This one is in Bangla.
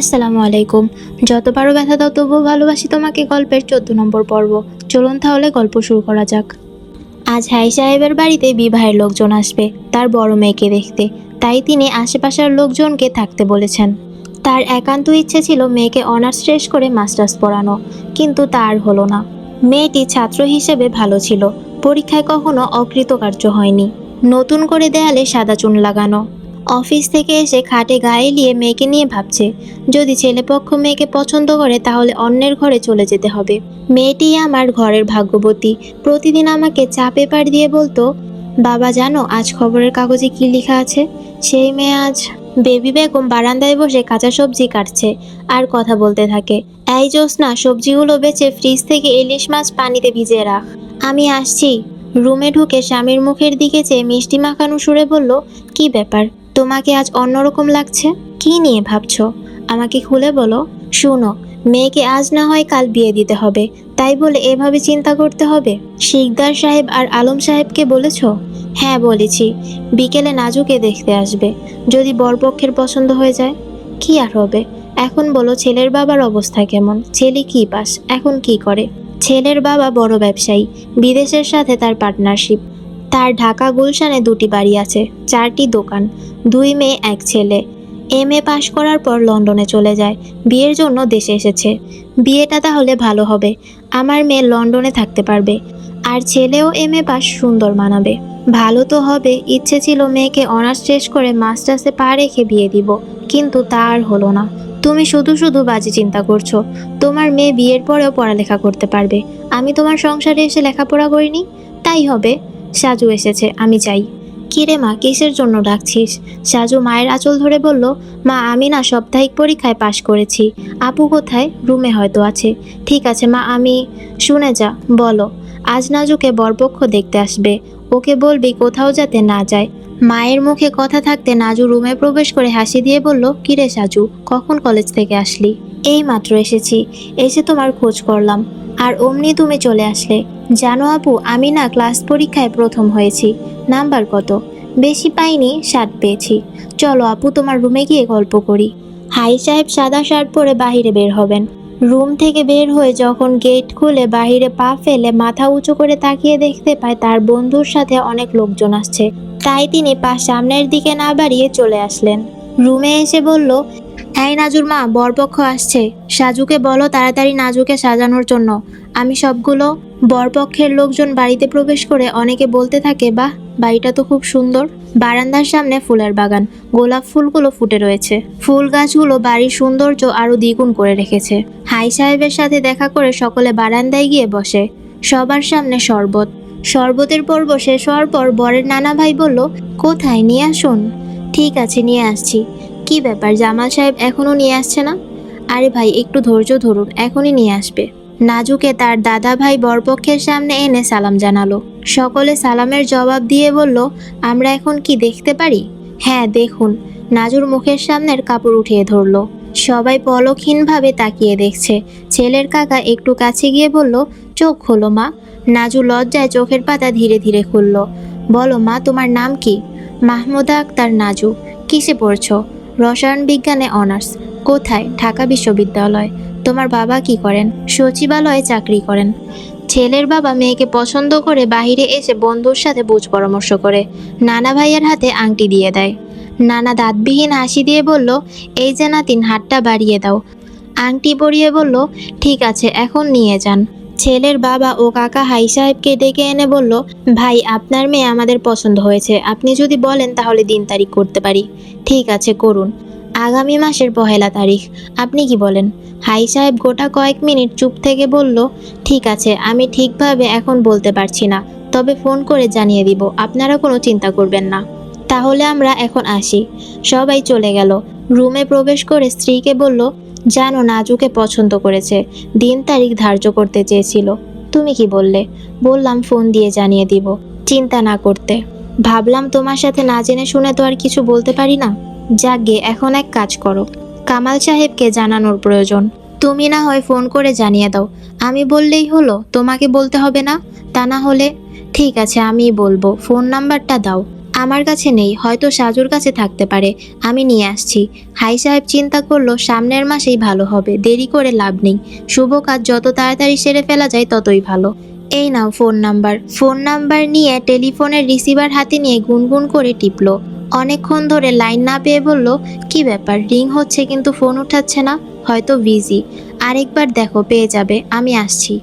আসসালামু আলাইকুম। যত পারো ব্যথা দাও তবুও ভালোবাসি তোমাকে গল্পের 14 নম্বর পর্ব। চলুন তাহলে গল্প শুরু করা যাক। আজ হাই সাহেবের বাড়িতে বিবাহের লোকজন আসবে তার বড় মেয়েকে দেখতে, তাই তিনি আশেপাশের লোকজনকে থাকতে বলেছেন। তার একান্ত ইচ্ছে ছিল মেয়েকে অনার্স শেষ করে মাস্টার্স পড়ানো, কিন্তু তার হলো না। মেয়েটি ছাত্র হিসেবে ভালো ছিল, পরীক্ষায় কখনো অকৃতকার্য হয়নি। নতুন করে দেয়ালে সাদা চুন লাগানো। অফিস থেকে এসে খাটে গায়ে এলিয়ে মেয়েকে নিয়ে ভাবছে, যদি ছেলেপক্ষ মেয়েকে পছন্দ করে তাহলে অন্যের ঘরে চলে যেতে হবে। মেয়েটি আমার ঘরের ভাগ্যবতী। প্রতিদিন আমাকে চা পেপার দিয়ে বলতো, বাবা জানো আজ খবরের কাগজে কি লেখা আছে? সেই মেয়ে আজ। বেবি বেগম বারান্দায় বসে কাঁচা সবজি কাটছে আর কথা বলতে থাকে, এই জোসনা, সবজিগুলো বেচে ফ্রিজ থেকে ইলিশ মাছ পানিতে ভিজিয়ে রাখ, আমি আসছি। রুমে ঢুকে স্বামীর মুখের দিকে চেয়ে মিষ্টি মাখানো সুরে বলল, কি ব্যাপার, তোমাকে আজ অন্যরকম লাগছে? কি নিয়ে ভাবছো? আমাকে খুলে বলো। শুনো, মেয়েকে আজ না হয় কাল বিয়ে দিতে হবে, তাই বলে এভাবে চিন্তা করতে হবে? শিকদার সাহেব আর আলম সাহেবকে বলেছো? হ্যাঁ বলেছি, বিকেলে নাজুকে দেখতে আসবে। যদি বরপক্ষের পছন্দ হয়ে যায়? কি আর হবে। এখন বলো, ছেলের বাবার অবস্থা কেমন? ছেলে কি পাস, এখন কি করে? ছেলের বাবা বড় ব্যবসায়ী, বিদেশের সাথে তার পার্টনারশিপ। তার ঢাকা গুলশানে 2টি বাড়ি আছে, 4টি দোকান, 2 মেয়ে 1 ছেলে। MA পাশ করার পর লন্ডনে চলে যায়, বিয়ের জন্য দেশে এসেছে। বিয়েটা তাহলে ভালো হবে, আমার মেয়ে লন্ডনে থাকতে পারবে, আর ছেলেও MA পাশ, সুন্দর মানাবে। ভালো তো হবে। ইচ্ছে ছিল মেয়েকে অনার্স শেষ করে মাস্টার্সে পা রেখে বিয়ে দিব, কিন্তু তা আর হলো না। তুমি শুধু শুধু বাজে চিন্তা করছো। তোমার মেয়ে বিয়ের পরেও পড়ালেখা করতে পারবে। আমি তোমার সংসারে এসে লেখাপড়া করিনি, তাই হবে। সাজু এসেছে, আমি চাই। কিরে মা, কিসের জন্য ডাকছিস? সাজু মায়ের আঁচল ধরে বলল, মা আমি না সাপ্তাহিক পরীক্ষায় পাশ করেছি। আপু কোথায়? রুমে হয়তো আছে। ঠিক আছে মা, আমি। শুনে যা, বলো আজ নাজুকে বরপক্ষ দেখতে আসবে, ওকে বলবি কোথাও যাতে না যায়। মায়ের মুখে কথা থাকতে নাজু রুমে প্রবেশ করে হাসি দিয়ে বলল, কিরে সাজু, কখন কলেজ থেকে আসলি? এই মাত্র এসেছি, এসে তোমার খোঁজ করলাম, আর অমনি তুমি চলে আসলে। জানো আপু, আমি না ক্লাস পরীক্ষায় প্রথম হয়েছি। নাম্বার কত? বেশি পাইনি, 60 পেয়েছি। চলো আপু, তোমার রুমে গিয়ে গল্প করি। হাই সাহেব সাদা শার্ট পরে বাহিরে বের হবেন। রুম থেকে বের হয়ে যখন গেট খুলে বাহিরে পা ফেলে মাথা উঁচু করে তাকিয়ে দেখতে পায় তার বন্ধুর সাথে অনেক লোকজন আসছে, তাই তিনি পা সামনের দিকে না বাড়িয়ে চলে আসলেন। রুমে এসে বলল, এই নাজুর মা, বরপক্ষ আসছে, সাজুকে বলো তাড়াতাড়ি নাজুকে সাজানোর জন্য। আমি সবগুলো। বরপক্ষের লোকজন বাড়িতে প্রবেশ করে অনেকে বলতে থাকে, বাহ, বাড়িটা তো খুব সুন্দর। বারান্দার সামনে ফুলের বাগান, গোলাপ ফুলগুলো ফুটে রয়েছে। ফুল গাছগুলো বাড়ির সৌন্দর্য আরো দ্বিগুণ করে রেখেছে। হাই সাহেবের সাথে দেখা করে সকলে বারান্দায় গিয়ে বসে। সবার সামনে শরবত। শরবতের পর্ব শেষ হওয়ার পর বরের নানা ভাই বলল, কোথায়, নিয়ে আসুন। ঠিক আছে, নিয়ে আসছি। কি ব্যাপার, জামাল সাহেব এখনো নিয়ে আসছে না? আরে ভাই, একটু ধৈর্য ধরুন, এখনই নিয়ে আসবে। নাজুকে তার দাদা ভাই বরপক্ষের সামনে এনে সালাম জানালো। সকলে সালামের জবাব দিয়ে বলল, আমরা এখন কি দেখতে পারি? হ্যাঁ দেখুন। নাজুর মুখের সামনের কাপড় উঠিয়ে ধরলো। সবাই পলকহীনভাবে তাকিয়ে দেখছে। ছেলের কাকা একটু কাছে গিয়ে বলল, চোখ খোলো মা। নাজু লজ্জায় চোখের পাতা ধীরে ধীরে খুলল। বলো মা, তোমার নাম কি? মাহমুদা আক্তার নাজু। কিসে পড়ছো? রসায়ন বিজ্ঞানে অনার্স। কোথায়? ঢাকা বিশ্ববিদ্যালয়। তোমার বাবা কি করেন? সচিবালয়ে চাকরি করেন। ছেলের বাবা মেয়েকে পছন্দ করে বাহিরে এসে বন্ধুর সাথে বুঝ পরামর্শ করে। নানা ভাইয়ের হাতে আংটি দিয়ে দেয়। নানা দাঁতবিহীন হাসি দিয়ে বলল, এই যে নাতিন, হাতটা বাড়িয়ে দাও। আংটি পরিয়ে বলল, ঠিক আছে, এখন নিয়ে যান। ছেলের বাবা ও কাকা হাই সাহেবকে ডেকে এনে বলল, ভাই, আপনার মেয়ে আমাদের পছন্দ হয়েছে, আপনি যদি বলেন তাহলে দিন তারিখ করতে পারি। ঠিক আছে, করুন। আগামী মাসের 1 তারিখ। আপনি কি বলেন? হাই সাহেব গোটা কয়েক মিনিট চুপ থেকে বলল, ঠিক আছে, আমি ঠিকভাবে এখন বলতে পারছি না, তবে ফোন করে জানিয়ে দিব, আপনারা কোনো চিন্তা করবেন না। তাহলে আমরা এখন আসি। সবাই চলে গেল। রুমে প্রবেশ করে স্ত্রীকে বলল, জানো নাজুকে পছন্দ করেছে, দিন তারিখ ধার্য করতে চেয়েছিল। তুমি কি বললে? বললাম ফোন দিয়ে জানিয়ে দিব, চিন্তা না করতে। ভাবলাম তোমার সাথে না জেনে শুনে তো আর কিছু বলতে পারি না। যাকগে, এখন এক কাজ করো, কামাল সাহেবকে জানানোর প্রয়োজন। তুমি না হয় ফোন করে জানিয়ে দাও। আমি বললেই হলো, তোমাকে বলতে হবে না? তা না হলে? ঠিক আছে, আমিই বলবো, ফোন নাম্বারটা দাও। আমার কাছে নেই, হয়তো সাজুর কাছে থাকতে পারে, আমি নিয়ে আসছি। হাই সাহেব চিন্তা করলো সামনের মাসেই ভালো হবে, দেরি করে লাভ নেই। শুভ কাজ যত তাড়াতাড়ি সেরে ফেলা যায় ততই ভালো। এই নাও ফোন নাম্বার। ফোন নাম্বার নিয়ে টেলিফোনের রিসিভার হাতে নিয়ে গুনগুন করে টিপলো। অনেকক্ষণ ধরে লাইন না পেয়ে বলল, কি ব্যাপার, রিং হচ্ছে কিন্তু ফোন উঠাচ্ছে না, হয়তো বিজি। আরেকবার দেখো, পেয়ে যাবে, আমি আসছি।